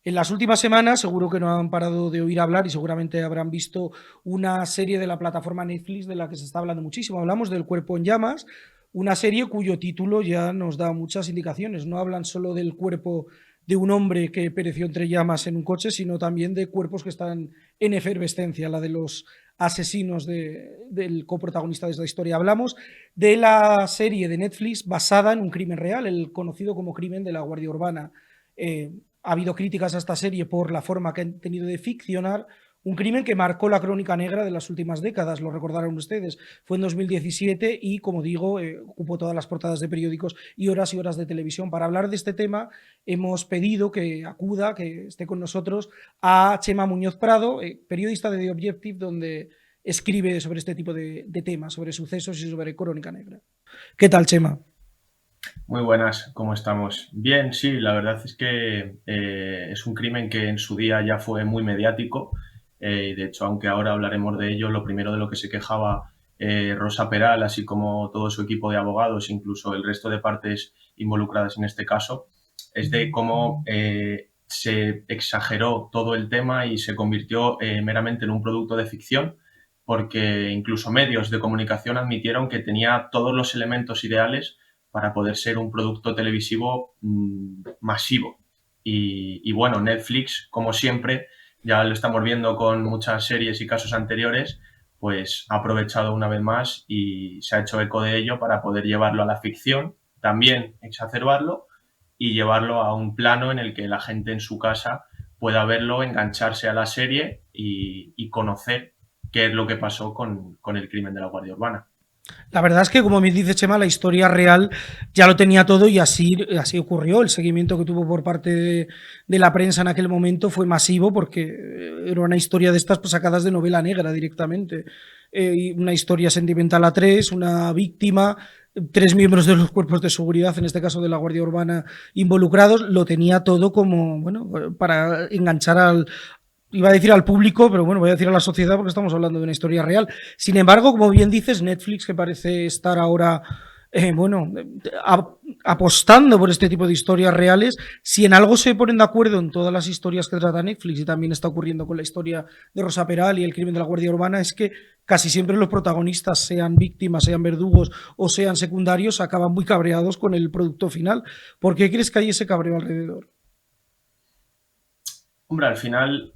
En las últimas semanas seguro que no han parado de oír hablar y seguramente habrán visto una serie de la plataforma Netflix de la que se está hablando muchísimo. Hablamos del Cuerpo en Llamas, una serie cuyo título ya nos da muchas indicaciones. No hablan solo del cuerpo de un hombre que pereció entre llamas en un coche, sino también de cuerpos que están en efervescencia, la de los asesinos del coprotagonista de esta historia. Hablamos de la serie de Netflix basada en un crimen real, el conocido como crimen de la Guardia Urbana. Eh, ha habido críticas a esta serie por la forma que han tenido de ficcionar un crimen que marcó la crónica negra de las últimas décadas, lo recordarán ustedes. Fue en 2017 y, como digo, ocupó todas las portadas de periódicos y horas de televisión. Para hablar de este tema, hemos pedido que acuda, que esté con nosotros, a Chema Muñoz Prado, periodista de The Objective, donde escribe sobre este tipo de temas, sobre sucesos y sobre crónica negra. ¿Qué tal, Chema? Muy buenas, ¿cómo estamos? Bien, sí, la verdad es que es un crimen que en su día ya fue muy mediático y de hecho, aunque ahora hablaremos de ello, lo primero de lo que se quejaba Rosa Peral, así como todo su equipo de abogados, incluso el resto de partes involucradas en este caso, es de cómo se exageró todo el tema y se convirtió meramente en un producto de ficción, porque incluso medios de comunicación admitieron que tenía todos los elementos ideales para poder ser un producto televisivo masivo. Y bueno, Netflix, como siempre, ya lo estamos viendo con muchas series y casos anteriores, pues ha aprovechado una vez más y se ha hecho eco de ello para poder llevarlo a la ficción, también exacerbarlo y llevarlo a un plano en el que la gente en su casa pueda verlo, engancharse a la serie y conocer qué es lo que pasó con el crimen de la Guardia Urbana. La verdad es que, como me dice Chema, la historia real ya lo tenía todo y así ocurrió. El seguimiento que tuvo por parte de la prensa en aquel momento fue masivo porque era una historia de estas pues, sacadas de novela negra directamente. Una historia sentimental a tres, una víctima, tres miembros de los cuerpos de seguridad, en este caso de la Guardia Urbana, involucrados. Lo tenía todo como, bueno, para enganchar iba a decir al público, pero bueno, voy a decir a la sociedad porque estamos hablando de una historia real. Sin embargo, como bien dices, Netflix, que parece estar ahora, bueno, apostando por este tipo de historias reales, si en algo se ponen de acuerdo en todas las historias que trata Netflix, y también está ocurriendo con la historia de Rosa Peral y el crimen de la Guardia Urbana, es que casi siempre los protagonistas, sean víctimas, sean verdugos o sean secundarios, acaban muy cabreados con el producto final. ¿Por qué crees que hay ese cabreo alrededor? Hombre, al final,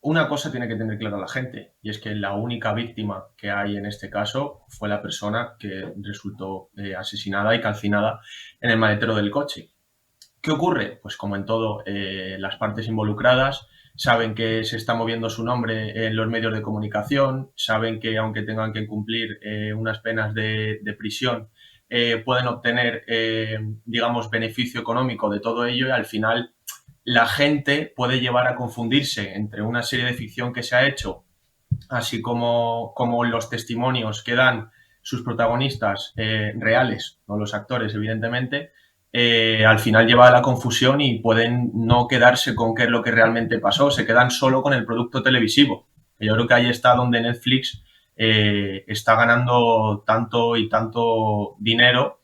una cosa tiene que tener clara la gente, y es que la única víctima que hay en este caso fue la persona que resultó asesinada y calcinada en el maletero del coche. ¿Qué ocurre? Pues como en todo, las partes involucradas saben que se está moviendo su nombre en los medios de comunicación, saben que aunque tengan que cumplir unas penas de prisión, pueden obtener, digamos, beneficio económico de todo ello y al final la gente puede llevar a confundirse entre una serie de ficción que se ha hecho, así como los testimonios que dan sus protagonistas reales, no los actores, evidentemente, al final lleva a la confusión y pueden no quedarse con qué es lo que realmente pasó, se quedan solo con el producto televisivo. Yo creo que ahí está donde Netflix está ganando tanto y tanto dinero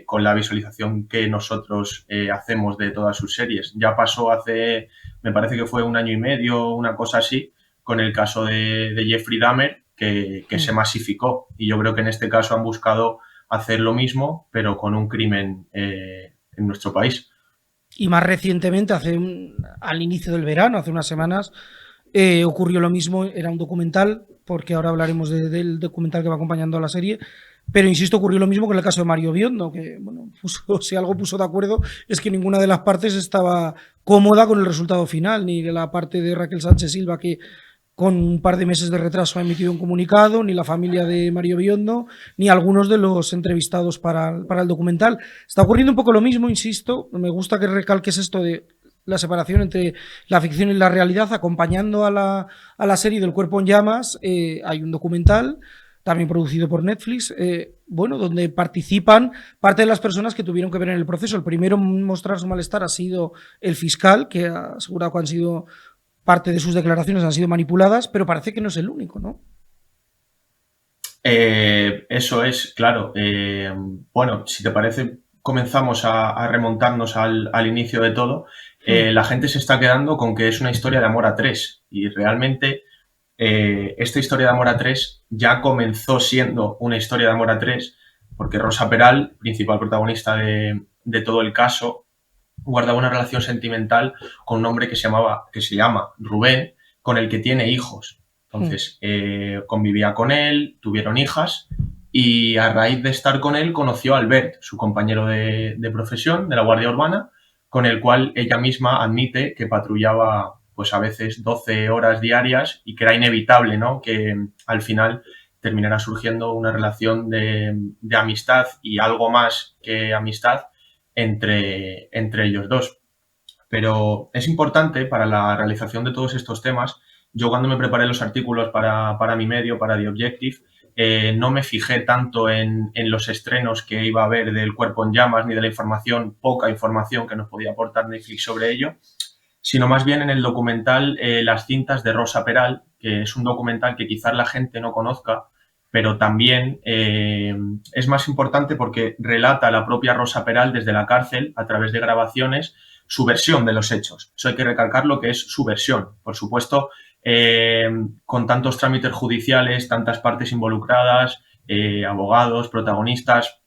con la visualización que nosotros hacemos de todas sus series. Ya pasó hace, me parece que fue un año y medio, una cosa así, con el caso de Jeffrey Dahmer, que se masificó. Y yo creo que en este caso han buscado hacer lo mismo, pero con un crimen en nuestro país. Y más recientemente, al inicio del verano, hace unas semanas, ocurrió lo mismo, era un documental, porque ahora hablaremos del documental que va acompañando a la serie, pero insisto, ocurrió lo mismo con el caso de Mario Biondo, que bueno, si algo puso de acuerdo es que ninguna de las partes estaba cómoda con el resultado final, ni de la parte de Raquel Sánchez Silva, que con un par de meses de retraso ha emitido un comunicado, ni la familia de Mario Biondo, ni algunos de los entrevistados para el documental. Está ocurriendo un poco lo mismo, insisto, me gusta que recalques esto de la separación entre la ficción y la realidad, acompañando a la serie del Cuerpo en Llamas, hay un documental también producido por Netflix, bueno, donde participan parte de las personas que tuvieron que ver en el proceso. El primero en mostrar su malestar ha sido el fiscal, que ha asegurado que han sido parte de sus declaraciones han sido manipuladas, pero parece que no es el único, ¿no? Eso es, claro. Bueno, si te parece, comenzamos a remontarnos al inicio de todo, la gente se está quedando con que es una historia de amor a tres. Y realmente esta historia de amor a tres ya comenzó siendo una historia de amor a tres, porque Rosa Peral, principal protagonista de todo el caso, guardaba una relación sentimental con un hombre que se llama Rubén, con el que tiene hijos. Entonces, convivía con él, tuvieron hijas, y a raíz de estar con él conoció a Albert, su compañero de profesión de la Guardia Urbana, con el cual ella misma admite que patrullaba pues a veces 12 horas diarias y que era inevitable, ¿no?, que al final terminara surgiendo una relación de amistad y algo más que amistad entre ellos dos. Pero es importante para la realización de todos estos temas. Yo cuando me preparé los artículos para mi medio, para The Objective, no me fijé tanto en los estrenos que iba a haber del Cuerpo en Llamas ni de la información, poca información que nos podía aportar Netflix sobre ello, sino más bien en el documental Las cintas de Rosa Peral, que es un documental que quizás la gente no conozca, pero también es más importante porque relata a la propia Rosa Peral desde la cárcel, a través de grabaciones, su versión de los hechos. Eso hay que recalcarlo, que es su versión. Por supuesto, con tantos trámites judiciales, tantas partes involucradas, abogados, protagonistas,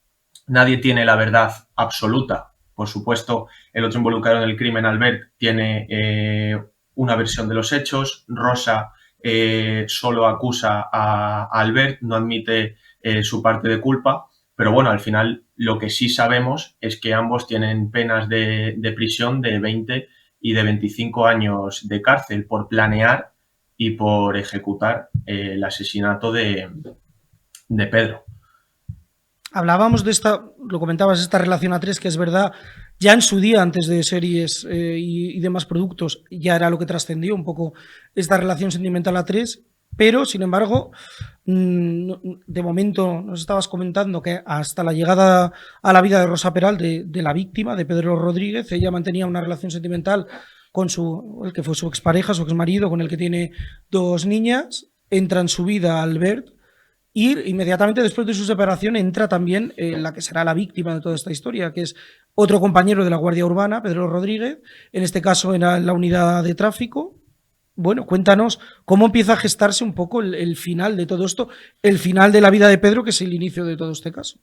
nadie tiene la verdad absoluta. Por supuesto, el otro involucrado en el crimen, Albert, tiene una versión de los hechos. Rosa solo acusa a Albert, no admite su parte de culpa. Pero bueno, al final lo que sí sabemos es que ambos tienen penas de prisión de 20 y de 25 años de cárcel por planear y por ejecutar el asesinato de Pedro. Hablábamos de esta, lo comentabas, esta relación a tres, que es verdad, ya en su día, antes de series y demás productos, ya era lo que trascendió un poco esta relación sentimental a tres, pero, sin embargo, de momento nos estabas comentando que hasta la llegada a la vida de Rosa Peral, de la víctima, de Pedro Rodríguez, ella mantenía una relación sentimental con el que fue su expareja, su exmarido, con el que tiene 2 niñas, entra en su vida Albert, y inmediatamente después de su separación entra también la que será la víctima de toda esta historia, que es otro compañero de la Guardia Urbana, Pedro Rodríguez, en este caso en la unidad de tráfico. Bueno, cuéntanos cómo empieza a gestarse un poco el final de todo esto, el final de la vida de Pedro, que es el inicio de todo este caso.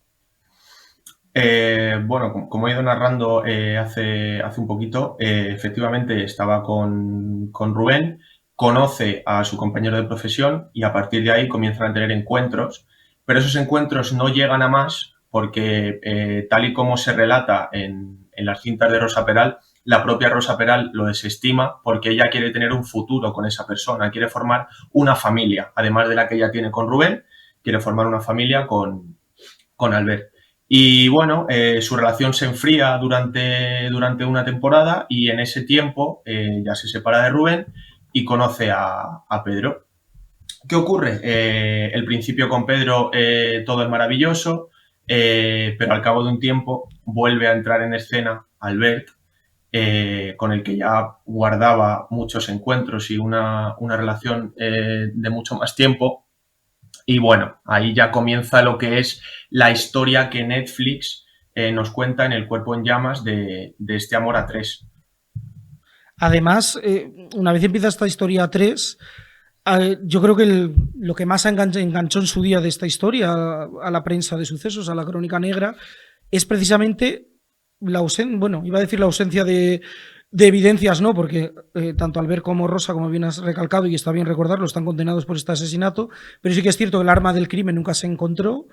Bueno, como he ido narrando hace un poquito, efectivamente estaba con Rubén, conoce a su compañero de profesión y a partir de ahí comienzan a tener encuentros, pero esos encuentros no llegan a más porque tal y como se relata en las cintas de Rosa Peral, la propia Rosa Peral lo desestima porque ella quiere tener un futuro con esa persona, quiere formar una familia, además de la que ella tiene con Rubén, quiere formar una familia con Albert. Y bueno, su relación se enfría durante una temporada y en ese tiempo ya se separa de Rubén y conoce a Pedro. ¿Qué ocurre? El principio con Pedro todo es maravilloso, pero al cabo de un tiempo vuelve a entrar en escena Albert, con el que ya guardaba muchos encuentros y una relación de mucho más tiempo. Y bueno, ahí ya comienza lo que es la historia que Netflix nos cuenta en El Cuerpo en Llamas de este amor a tres. Además, una vez empieza esta historia a tres, yo creo que lo que más enganchó en su día de esta historia a la prensa de sucesos, a la crónica negra, es precisamente la ausencia, bueno, iba a decir la ausencia de evidencias, no, porque tanto Albert como Rosa, como bien has recalcado, y está bien recordarlo, están condenados por este asesinato, pero sí que es cierto que el arma del crimen nunca se encontró.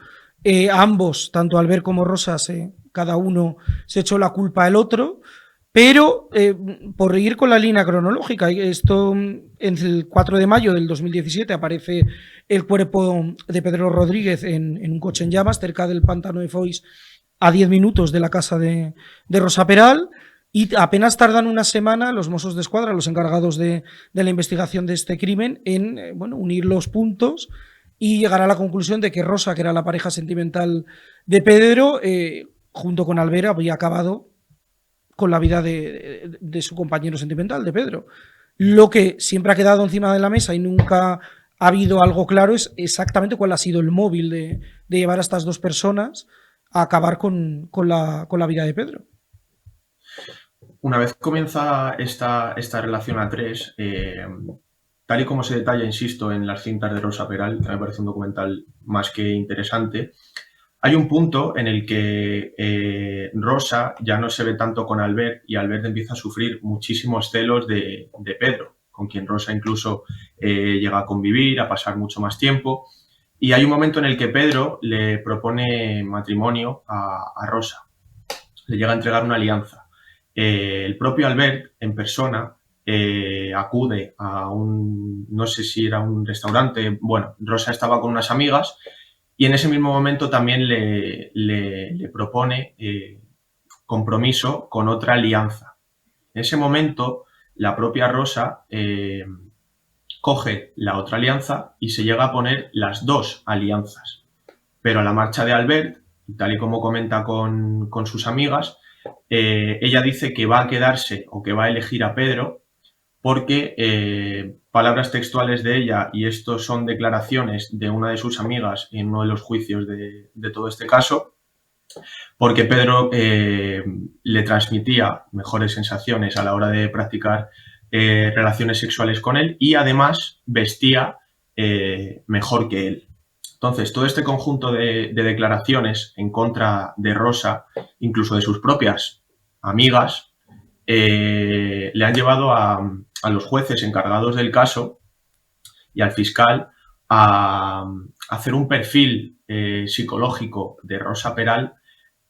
Ambos, tanto Albert como Rosa, cada uno se echó la culpa al otro. Pero por ir con la línea cronológica, esto en el 4 de mayo del 2017 aparece el cuerpo de Pedro Rodríguez en un coche en llamas cerca del pantano de Foix, a 10 minutos de la casa de Rosa Peral, y apenas tardan una semana los Mossos de Escuadra, los encargados de la investigación de este crimen, en unir los puntos y llegar a la conclusión de que Rosa, que era la pareja sentimental de Pedro, junto con Albert, había acabado con la vida de su compañero sentimental, de Pedro. Lo que siempre ha quedado encima de la mesa y nunca ha habido algo claro es exactamente cuál ha sido el móvil de llevar a estas dos personas a acabar con la vida de Pedro. Una vez comienza esta relación a tres, tal y como se detalla, insisto, en las cintas de Rosa Peral, que me parece un documental más que interesante, hay un punto en el que Rosa ya no se ve tanto con Albert y Albert empieza a sufrir muchísimos celos de Pedro, con quien Rosa incluso llega a convivir, a pasar mucho más tiempo. Y hay un momento en el que Pedro le propone matrimonio a Rosa, le llega a entregar una alianza. El propio Albert, en persona, acude a no sé si era un restaurante, bueno, Rosa estaba con unas amigas y en ese mismo momento también le propone compromiso con otra alianza. En ese momento, la propia Rosa coge la otra alianza y se llega a poner las dos alianzas. Pero a la marcha de Albert, tal y como comenta con sus amigas, ella dice que va a quedarse o que va a elegir a Pedro porque, palabras textuales de ella, y esto son declaraciones de una de sus amigas en uno de los juicios de todo este caso, porque Pedro le transmitía mejores sensaciones a la hora de practicar relaciones sexuales con él y además vestía mejor que él. Entonces, todo este conjunto de declaraciones en contra de Rosa, incluso de sus propias amigas, le han llevado a los jueces encargados del caso y al fiscal a hacer un perfil psicológico de Rosa Peral,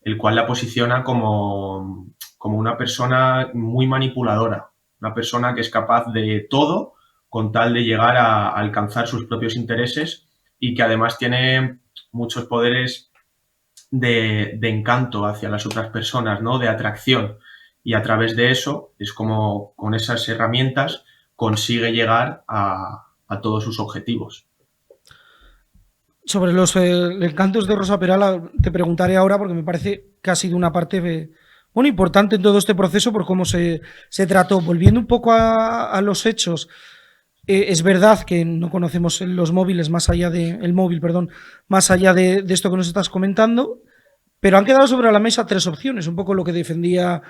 el cual la posiciona como una persona muy manipuladora, una persona que es capaz de todo con tal de llegar a alcanzar sus propios intereses y que además tiene muchos poderes de encanto hacia las otras personas, ¿no? De atracción. Y a través de eso es como con esas herramientas consigue llegar a todos sus objetivos. Sobre los encantos de Rosa Peral te preguntaré ahora porque me parece que ha sido una parte bueno, importante en todo este proceso por cómo se trató. Volviendo un poco a los hechos, es verdad que no conocemos los móviles más allá el móvil, perdón, más allá de esto que nos estás comentando, pero han quedado sobre la mesa tres opciones, un poco lo que defendía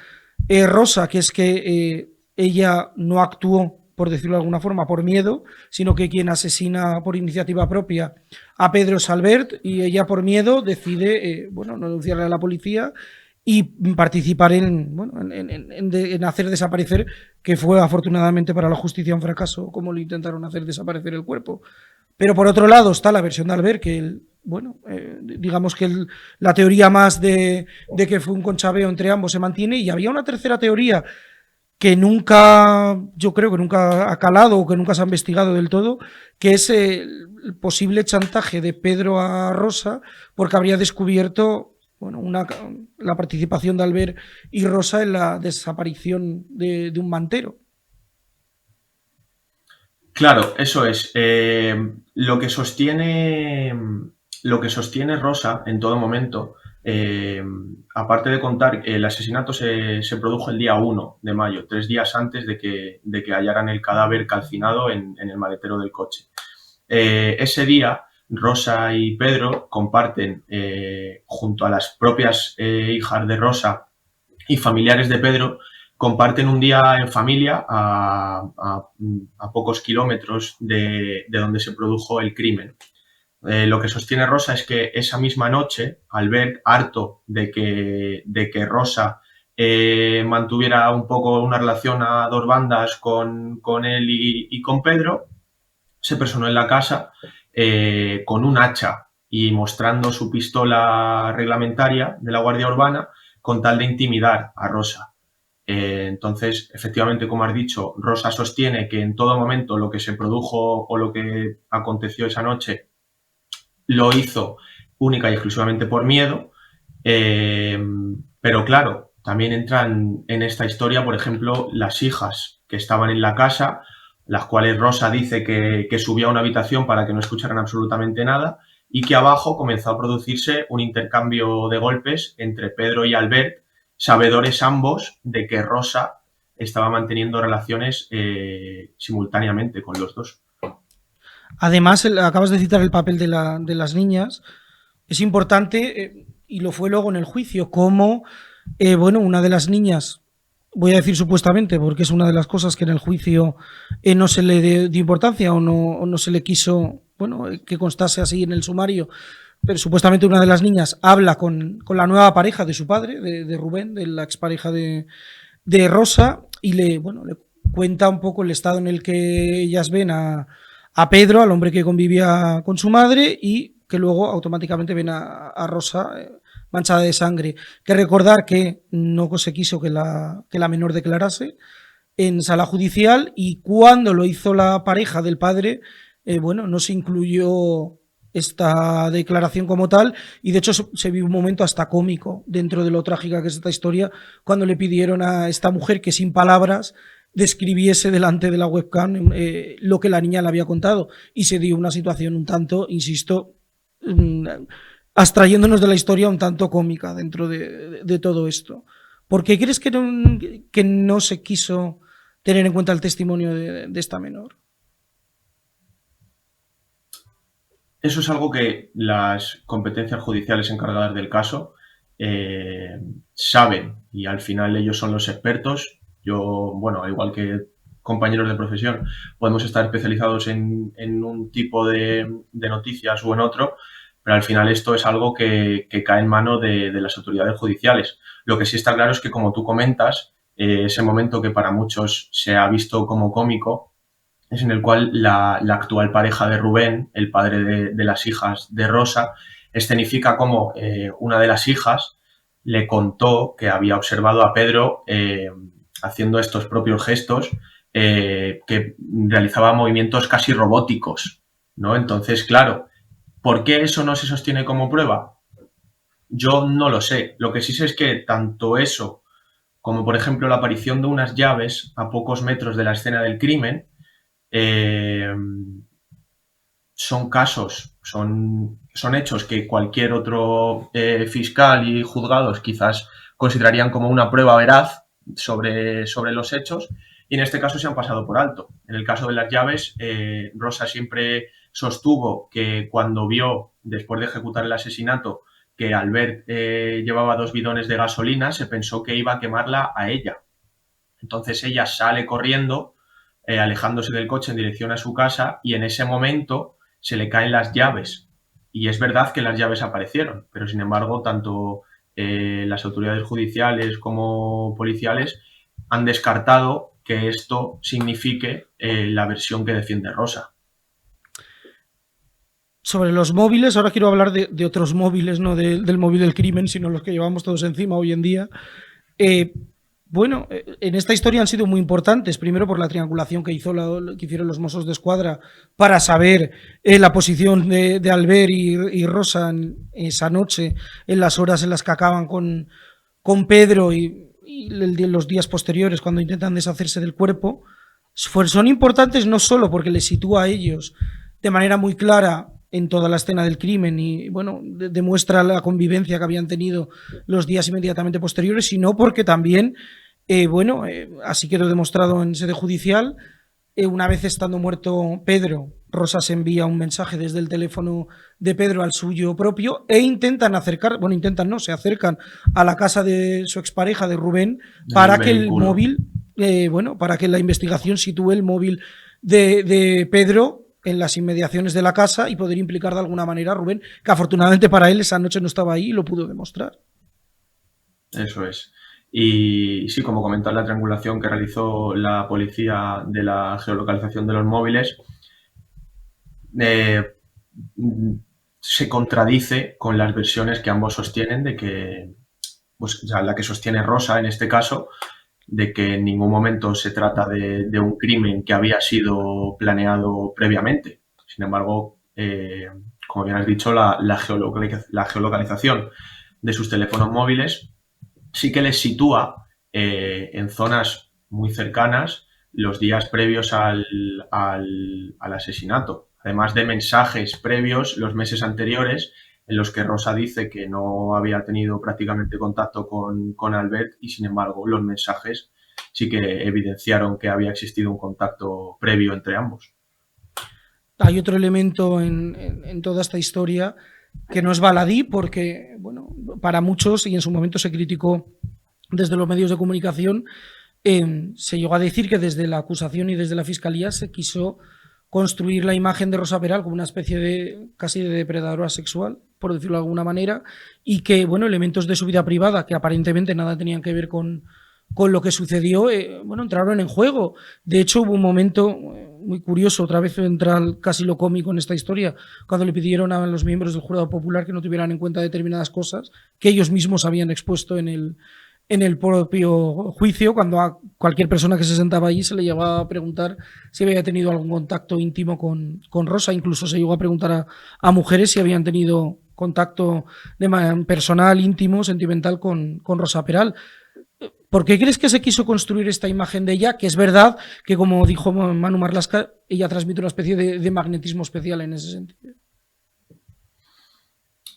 Rosa, que es que ella no actuó, por decirlo de alguna forma, por miedo, sino que quien asesina por iniciativa propia a Pedro es Albert y ella por miedo decide bueno, no denunciarle a la policía y participar bueno, en hacer desaparecer, que fue afortunadamente para la justicia un fracaso, como lo intentaron hacer desaparecer el cuerpo. Pero por otro lado está la versión de Albert, que bueno, digamos que la teoría más de que fue un conchabeo entre ambos se mantiene, y había una tercera teoría que nunca, yo creo que nunca ha calado o que nunca se ha investigado del todo, que es el posible chantaje de Pedro a Rosa porque habría descubierto, bueno, la participación de Albert y Rosa en la desaparición de un mantero. Claro, eso es. Lo que sostiene Rosa en todo momento, aparte de contar, el asesinato se produjo el día 1 de mayo, 3 días antes de que hallaran el cadáver calcinado en el maletero del coche. Ese día, Rosa y Pedro comparten, junto a las propias hijas de Rosa y familiares de Pedro, comparten un día en familia a pocos kilómetros de donde se produjo el crimen. Lo que sostiene Rosa es que esa misma noche, Albert, harto de que Rosa mantuviera un poco una relación a dos bandas con él y con Pedro, se personó en la casa con un hacha y mostrando su pistola reglamentaria de la Guardia Urbana con tal de intimidar a Rosa. Entonces, efectivamente, como has dicho, Rosa sostiene que en todo momento lo que se produjo o lo que aconteció esa noche lo hizo única y exclusivamente por miedo, pero claro, también entran en esta historia, por ejemplo, las hijas que estaban en la casa, las cuales Rosa dice que subió a una habitación para que no escucharan absolutamente nada y que abajo comenzó a producirse un intercambio de golpes entre Pedro y Albert, sabedores ambos de que Rosa estaba manteniendo relaciones simultáneamente con los dos. Además, acabas de citar el papel de las niñas. Es importante y lo fue luego en el juicio, como, bueno, una de las niñas, voy a decir supuestamente, porque es una de las cosas que en el juicio no se le dio importancia o no se le quiso, bueno, que constase así en el sumario, pero supuestamente una de las niñas habla con la nueva pareja de su padre, de Rubén, de la expareja de Rosa, y bueno, le cuenta un poco el estado en el que ellas ven a Pedro, al hombre que convivía con su madre, y que luego automáticamente ven a Rosa manchada de sangre. Que recordar que no se quiso que la menor declarase en sala judicial, y cuando lo hizo la pareja del padre, bueno, no se incluyó esta declaración como tal, y de hecho se vio un momento hasta cómico dentro de lo trágica que es esta historia, cuando le pidieron a esta mujer que sin palabras describiese delante de la webcam lo que la niña le había contado, y se dio una situación un tanto, insisto, abstrayéndonos de la historia, un tanto cómica dentro de todo esto. ¿Por qué crees que no se quiso tener en cuenta el testimonio de esta menor? Eso es algo que las competencias judiciales encargadas del caso saben, y al final ellos son los expertos. Yo, bueno, al igual que compañeros de profesión, podemos estar especializados en un tipo de noticias o en otro, pero al final esto es algo que cae en mano de las autoridades judiciales. Lo que sí está claro es que, como tú comentas, ese momento que para muchos se ha visto como cómico, es en el cual la actual pareja de Rubén, el padre de las hijas de Rosa, escenifica como una de las hijas le contó que había observado a Pedro haciendo estos propios gestos, que realizaba movimientos casi robóticos, ¿no? Entonces, claro, ¿por qué eso no se sostiene como prueba? Yo no lo sé. Lo que sí sé es que tanto eso como, por ejemplo, la aparición de unas llaves a pocos metros de la escena del crimen, eh, son casos, son hechos que cualquier otro fiscal y juzgados quizás considerarían como una prueba veraz sobre los hechos, y en este caso se han pasado por alto. En el caso de las llaves, Rosa siempre sostuvo que cuando vio, después de ejecutar el asesinato, que Albert llevaba 2 bidones de gasolina, se pensó que iba a quemarla a ella. Entonces ella sale corriendo, alejándose del coche en dirección a su casa, y en ese momento se le caen las llaves. Y es verdad que las llaves aparecieron, pero sin embargo tanto las autoridades judiciales como policiales han descartado que esto signifique la versión que defiende Rosa. Sobre los móviles, ahora quiero hablar de otros móviles, no del móvil del crimen, sino los que llevamos todos encima hoy en día. Eh, bueno, en esta historia han sido muy importantes, primero por la triangulación que hicieron los Mossos de Escuadra para saber la posición de Albert y Rosa esa noche, en las horas en las que acaban con Pedro, y los días posteriores cuando intentan deshacerse del cuerpo. Son importantes no solo porque les sitúa a ellos de manera muy clara en toda la escena del crimen y, bueno, demuestra la convivencia que habían tenido los días inmediatamente posteriores, sino porque también, bueno, así quedó demostrado en sede judicial, una vez estando muerto Pedro, Rosa se envía un mensaje desde el teléfono de Pedro al suyo propio, e intentan acercar, bueno, intentan no, se acercan a la casa de su expareja, de Rubén, para que el móvil, bueno, para que la investigación sitúe el móvil de Pedro en las inmediaciones de la casa y poder implicar de alguna manera a Rubén, que afortunadamente para él esa noche no estaba ahí y lo pudo demostrar. Eso es. Y sí, como comentar, la triangulación que realizó la policía de la geolocalización de los móviles eh, se contradice con las versiones que ambos sostienen de que, pues, o sea, la que sostiene Rosa en este caso, de que en ningún momento se trata de un crimen que había sido planeado previamente. Sin embargo, como bien has dicho, la geolocalización de sus teléfonos móviles sí que les sitúa en zonas muy cercanas los días previos al asesinato, además de mensajes previos los meses anteriores en los que Rosa dice que no había tenido prácticamente contacto con Albert, y sin embargo los mensajes sí que evidenciaron que había existido un contacto previo entre ambos. Hay otro elemento en toda esta historia que no es baladí, porque, bueno, para muchos, y en su momento se criticó desde los medios de comunicación, se llegó a decir que desde la acusación y desde la fiscalía se quiso construir la imagen de Rosa Peral como una especie de casi de depredadora sexual, por decirlo de alguna manera, y que, bueno, elementos de su vida privada que aparentemente nada tenían que ver con lo que sucedió, bueno, entraron en juego. De hecho, hubo un momento muy curioso, otra vez entra casi lo cómico en esta historia, cuando le pidieron a los miembros del jurado popular que no tuvieran en cuenta determinadas cosas que ellos mismos habían expuesto en el propio juicio, cuando a cualquier persona que se sentaba allí se le llevaba a preguntar si había tenido algún contacto íntimo con Rosa. Incluso se llegó a preguntar a mujeres si habían tenido contacto personal, íntimo, sentimental con Rosa Peral. ¿Por qué crees que se quiso construir esta imagen de ella? Que es verdad que, como dijo Manu Marlasca, ella transmite una especie de magnetismo especial en ese sentido.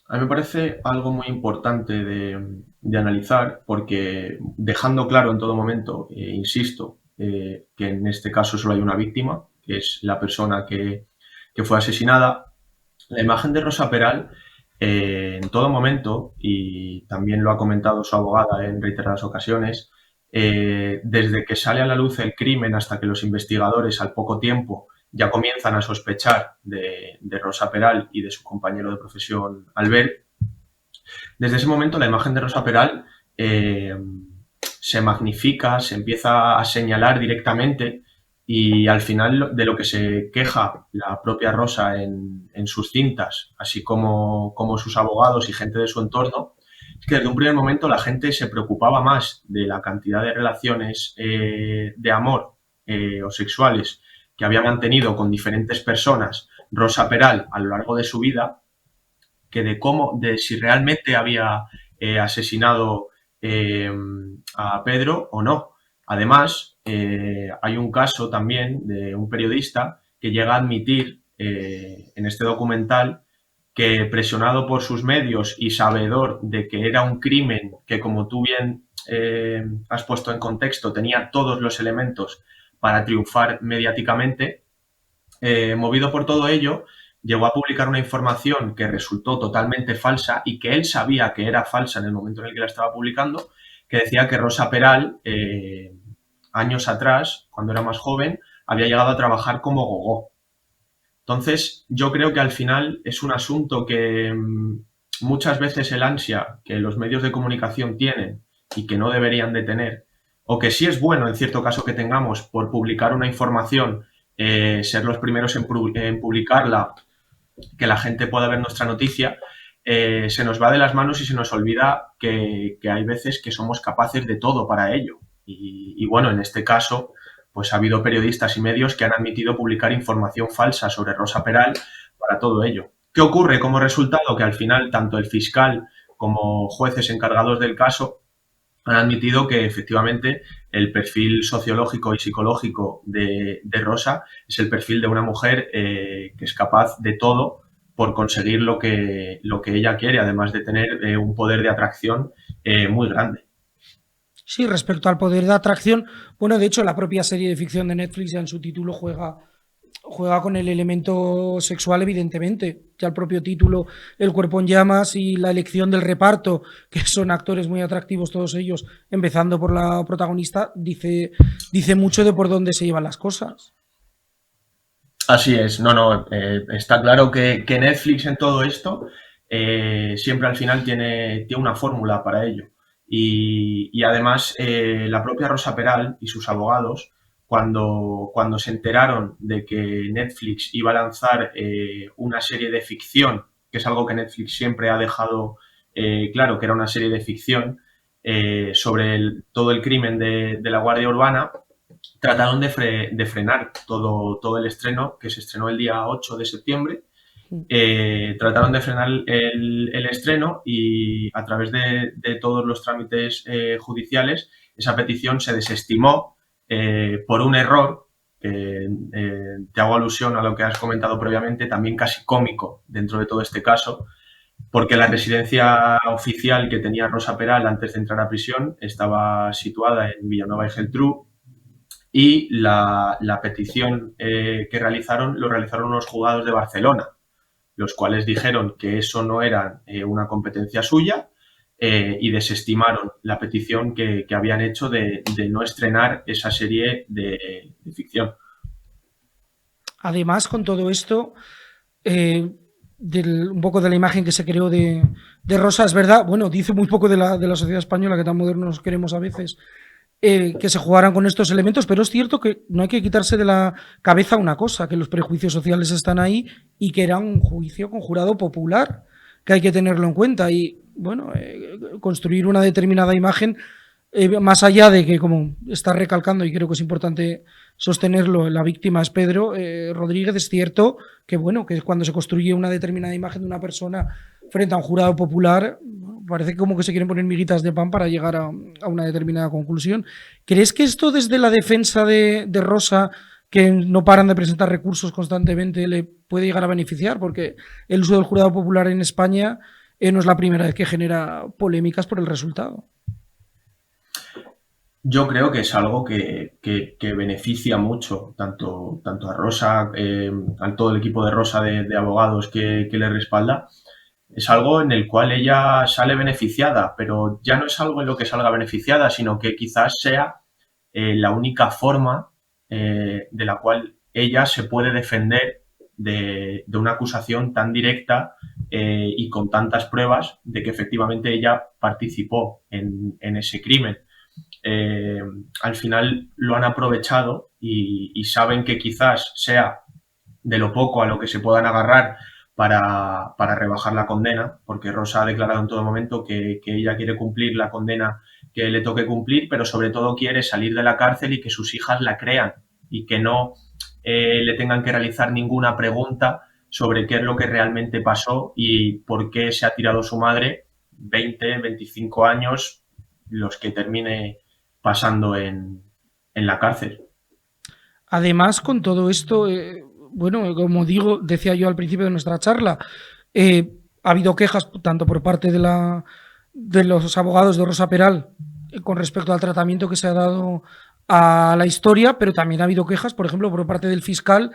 A mí me parece algo muy importante de analizar, porque dejando claro en todo momento, insisto, que en este caso solo hay una víctima, que es la persona que fue asesinada. La imagen de Rosa Peral, en todo momento, y también lo ha comentado su abogada en reiteradas ocasiones, desde que sale a la luz el crimen hasta que los investigadores al poco tiempo ya comienzan a sospechar de Rosa Peral y de su compañero de profesión Albert, desde ese momento la imagen de Rosa Peral se magnifica, se empieza a señalar directamente, y al final de lo que se queja la propia Rosa en sus cintas, así como sus abogados y gente de su entorno, es que desde un primer momento la gente se preocupaba más de la cantidad de relaciones de amor o sexuales que había mantenido con diferentes personas Rosa Peral a lo largo de su vida, que de si realmente había asesinado a Pedro o no. Además, hay un caso también de un periodista que llega a admitir en este documental que, presionado por sus medios y sabedor de que era un crimen que, como tú bien has puesto en contexto, tenía todos los elementos para triunfar mediáticamente, movido por todo ello, llegó a publicar una información que resultó totalmente falsa y que él sabía que era falsa en el momento en el que la estaba publicando, que decía que Rosa Peral, años atrás, cuando era más joven, había llegado a trabajar como gogó. Entonces, yo creo que al final es un asunto que muchas veces el ansia que los medios de comunicación tienen y que no deberían de tener, o que sí es bueno en cierto caso que tengamos por publicar una información, ser los primeros en publicarla, que la gente pueda ver nuestra noticia, se nos va de las manos y se nos olvida que hay veces que somos capaces de todo para ello. Y bueno, en este caso, pues ha habido periodistas y medios que han admitido publicar información falsa sobre Rosa Peral para todo ello. ¿Qué ocurre como resultado? Que al final tanto el fiscal como jueces encargados del caso han admitido que efectivamente el perfil sociológico y psicológico de Rosa es el perfil de una mujer que es capaz de todo por conseguir lo que ella quiere, además de tener un poder de atracción muy grande. Sí, respecto al poder de atracción, bueno, de hecho la propia serie de ficción de Netflix ya en su título juega con el elemento sexual, evidentemente. Ya el propio título, El cuerpo en llamas, y la elección del reparto, que son actores muy atractivos todos ellos, empezando por la protagonista, dice mucho de por dónde se llevan las cosas. Así es, no, está claro que Netflix en todo esto siempre al final tiene una fórmula para ello. Y además la propia Rosa Peral y sus abogados, cuando se enteraron de que Netflix iba a lanzar una serie de ficción, que es algo que Netflix siempre ha dejado claro que era una serie de ficción, sobre todo el crimen de la Guardia Urbana, trataron de frenar todo el estreno, que se estrenó el día 8 de septiembre. Trataron de frenar el estreno, y a través de todos los trámites judiciales esa petición se desestimó por un error que te hago alusión a lo que has comentado previamente, también casi cómico dentro de todo este caso, porque la residencia oficial que tenía Rosa Peral antes de entrar a prisión estaba situada en Villanueva y Geltrú, y la petición que realizaron lo realizaron unos juzgados de Barcelona, los cuales dijeron que eso no era una competencia suya, y desestimaron la petición que habían hecho de no estrenar esa serie de ficción. Además, con todo esto, un poco de la imagen que se creó de Rosa, es verdad, bueno, dice muy poco de la sociedad española, que tan modernos queremos a veces, que se jugaran con estos elementos, pero es cierto que no hay que quitarse de la cabeza una cosa, que los prejuicios sociales están ahí y que era un juicio con jurado popular, que hay que tenerlo en cuenta. Y bueno, construir una determinada imagen, más allá de que, como está recalcando, y creo que es importante sostenerlo, la víctima es Pedro Rodríguez, es cierto que, bueno, que cuando se construye una determinada imagen de una persona frente a un jurado popular, bueno, parece como que se quieren poner miguitas de pan para llegar a una determinada conclusión. ¿Crees que esto desde la defensa de Rosa, que no paran de presentar recursos constantemente, le puede llegar a beneficiar? Porque el uso del jurado popular en España no es la primera vez que genera polémicas por el resultado. Yo creo que es algo que beneficia mucho tanto a Rosa, a todo el equipo de Rosa de abogados que le respalda. Es algo en el cual ella sale beneficiada, pero ya no es algo en lo que salga beneficiada, sino que quizás sea la única forma de la cual ella se puede defender de una acusación tan directa y con tantas pruebas de que efectivamente ella participó en ese crimen. Eh, Al final lo han aprovechado y saben que quizás sea de lo poco a lo que se puedan agarrar para rebajar la condena, porque Rosa ha declarado en todo momento que ella quiere cumplir la condena que le toque cumplir, pero sobre todo quiere salir de la cárcel y que sus hijas la crean y que no le tengan que realizar ninguna pregunta sobre qué es lo que realmente pasó y por qué se ha tirado su madre 20, 25 años, los que termine pasando en la cárcel. Además, con todo esto, bueno, como digo, decía yo al principio de nuestra charla, ha habido quejas tanto por parte de los abogados de Rosa Peral con respecto al tratamiento que se ha dado a la historia, pero también ha habido quejas, por ejemplo, por parte del fiscal,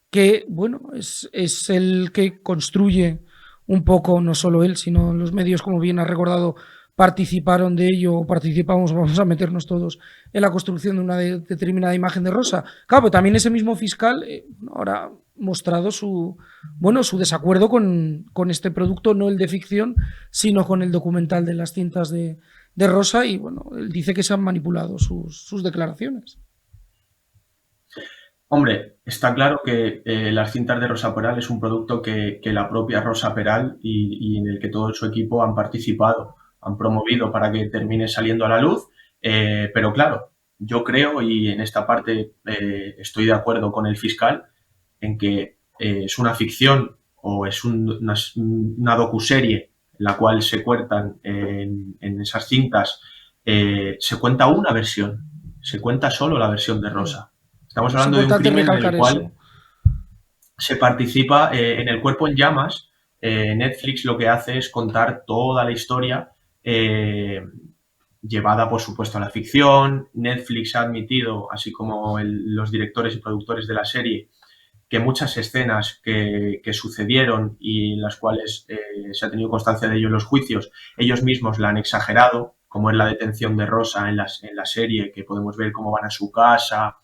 que, bueno, es el que construye un poco, no solo él, sino los medios, como bien ha recordado, participaron de ello, o participamos, vamos a meternos todos en la construcción de una determinada imagen de Rosa. Claro, pero también ese mismo fiscal ahora ha mostrado su desacuerdo con este producto, no el de ficción, sino con el documental de las cintas de Rosa, y bueno, él dice que se han manipulado sus declaraciones. Hombre, está claro que las cintas de Rosa Peral es un producto que la propia Rosa Peral y en el que todo su equipo han participado, han promovido para que termine saliendo a la luz. Pero claro, yo creo, y en esta parte estoy de acuerdo con el fiscal, en que es una ficción o es una docuserie en la cual se cuentan en esas cintas, se cuenta una versión, se cuenta solo la versión de Rosa. Estamos Es hablando de un importante crimen en el recalcar cual eso. se participa en El cuerpo en llamas. Netflix lo que hace es contar toda la historia eh, llevada, por supuesto, a la ficción. Netflix ha admitido, así como los directores y productores de la serie, que muchas escenas que sucedieron y en las cuales se ha tenido constancia de ello en los juicios, ellos mismos la han exagerado, como es la detención de Rosa en la serie, que podemos ver cómo van a su casa,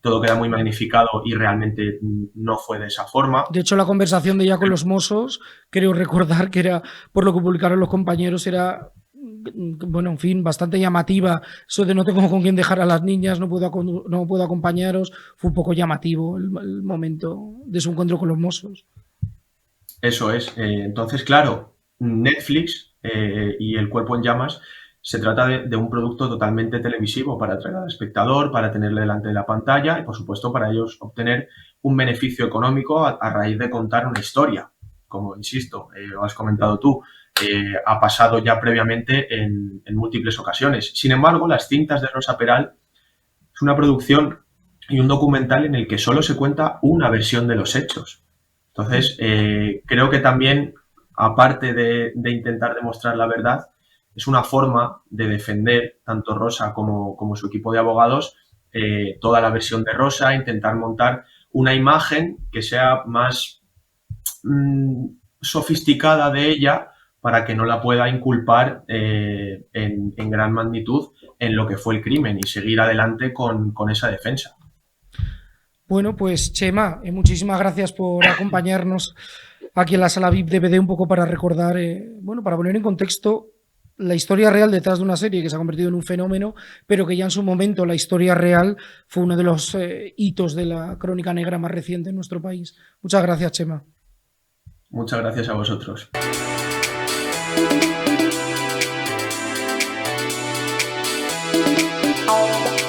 todo queda muy magnificado y realmente no fue de esa forma. De hecho, la conversación de ella con los Mossos, creo recordar que era, por lo que publicaron los compañeros, era, bueno, en fin, bastante llamativa. Eso de no tengo con quién dejar a las niñas, no puedo acompañaros, fue un poco llamativo el momento de su encuentro con los Mossos. Eso es. Entonces, claro, Netflix y El cuerpo en llamas se trata de un producto totalmente televisivo para atraer al espectador, para tenerle delante de la pantalla y, por supuesto, para ellos obtener un beneficio económico a raíz de contar una historia. Como, insisto, lo has comentado tú, ha pasado ya previamente en múltiples ocasiones. Sin embargo, Las cintas de Rosa Peral es una producción y un documental en el que solo se cuenta una versión de los hechos. Entonces, creo que también, aparte de intentar demostrar la verdad, es una forma de defender tanto Rosa como su equipo de abogados toda la versión de Rosa, intentar montar una imagen que sea más sofisticada de ella para que no la pueda inculpar en gran magnitud en lo que fue el crimen y seguir adelante con esa defensa. Bueno, pues Chema, muchísimas gracias por acompañarnos aquí en la sala VIP DVD un poco para recordar, bueno, para poner en contexto la historia real detrás de una serie que se ha convertido en un fenómeno, pero que ya en su momento la historia real fue uno de los hitos de la crónica negra más reciente en nuestro país. Muchas gracias, Chema. Muchas gracias a vosotros. Oh.